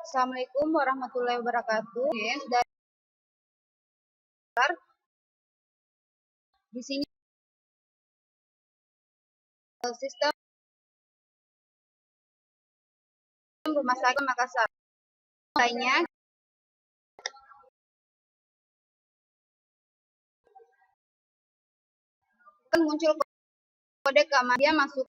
Assalamualaikum warahmatullahi wabarakatuh. Yes, di sini sistem rumah sakit Makassar. Lainnya kan muncul kode keamanan, dia masuk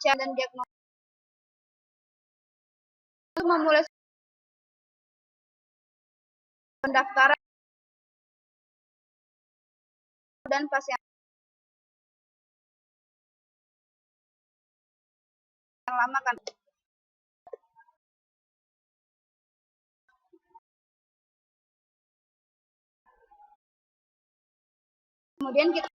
cara dan diagnosis untuk memulai pendaftaran dan pasien yang lama kan. Kemudian kita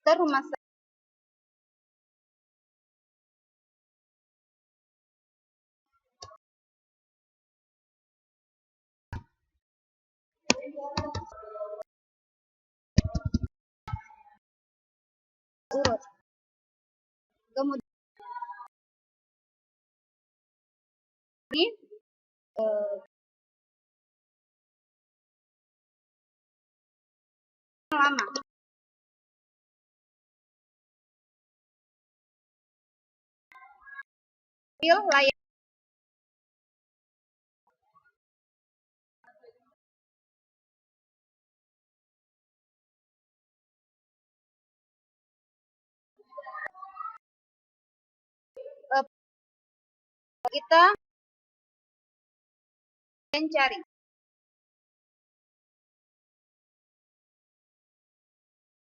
ke rumah sakit urut. Kemudian lama layak kita mencari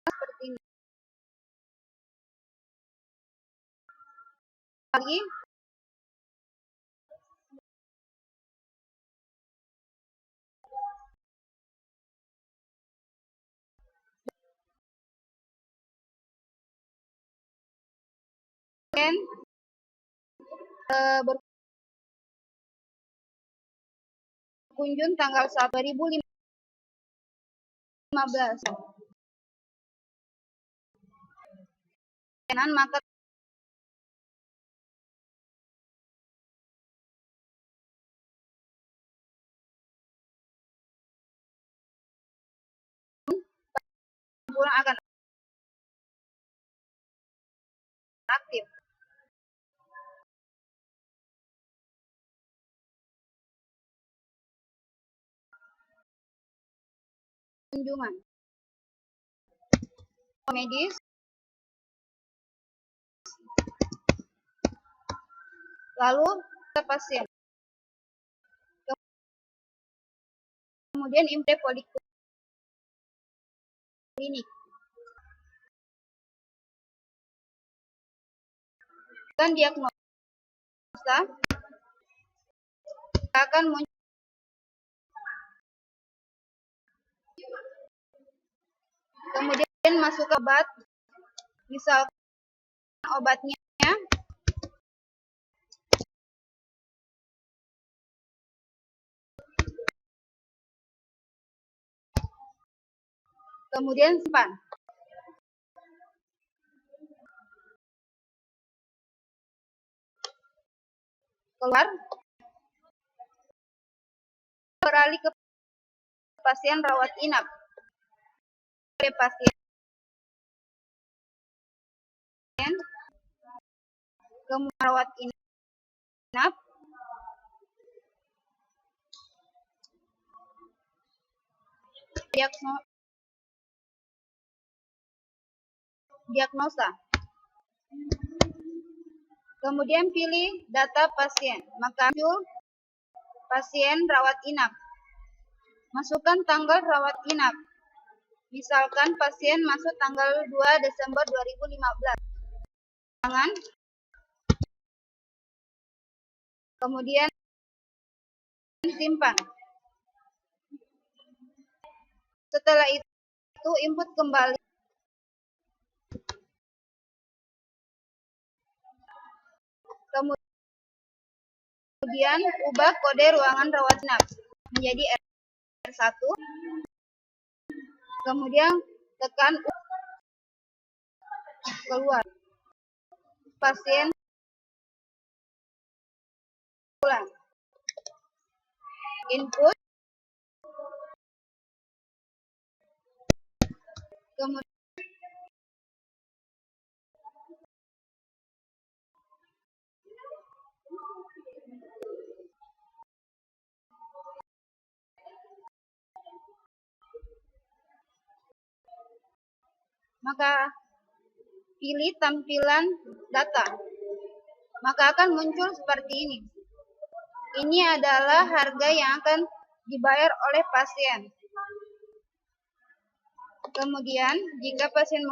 seperti ini lagi kan berkunjung tanggal 1 2015 maka pulang akan aktif. Kunjungan medis, lalu pasien, kemudian impre poliklinik dan diagnosa akan muncul. Kemudian masuk ke obat, misalkan obatnya kemudian simpan. Keluar, beralih ke pasien rawat inap. Pasien kemudian rawat inap, diagnosa. Kemudian pilih data pasien, maka muncul pasien rawat inap. Masukkan tanggal rawat inap. Misalkan pasien masuk tanggal 2 Desember 2015. Kemudian simpan. Setelah itu input kembali. Kemudian ubah kode ruangan rawat inap menjadi R1. Kemudian tekan keluar. Pasien pulang. Input. Kemudian maka pilih tampilan data, maka akan muncul seperti ini. Ini adalah harga yang akan dibayar oleh pasien. Kemudian jika pasien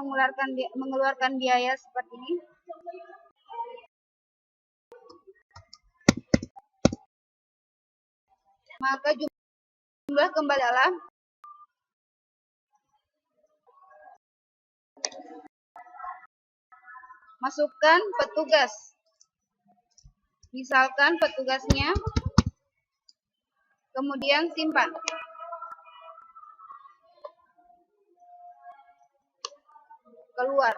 mengeluarkan biaya seperti ini, maka jumlah kembali adalah masukkan petugas. Misalkan petugasnya, kemudian simpan. Keluar.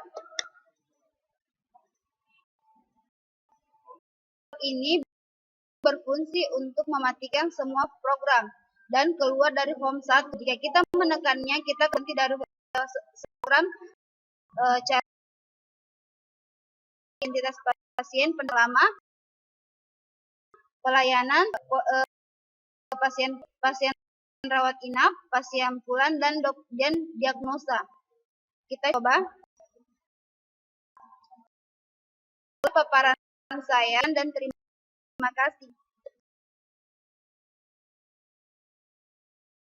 Ini berfungsi untuk mematikan semua program dan keluar dari form 1. Jika kita menekannya, kita ganti dari program cari identitas pasien, penerima, pelayanan, pasien rawat inap, pasien pulang, dan diagnosa. Kita coba. Paparan saya dan terima kasih.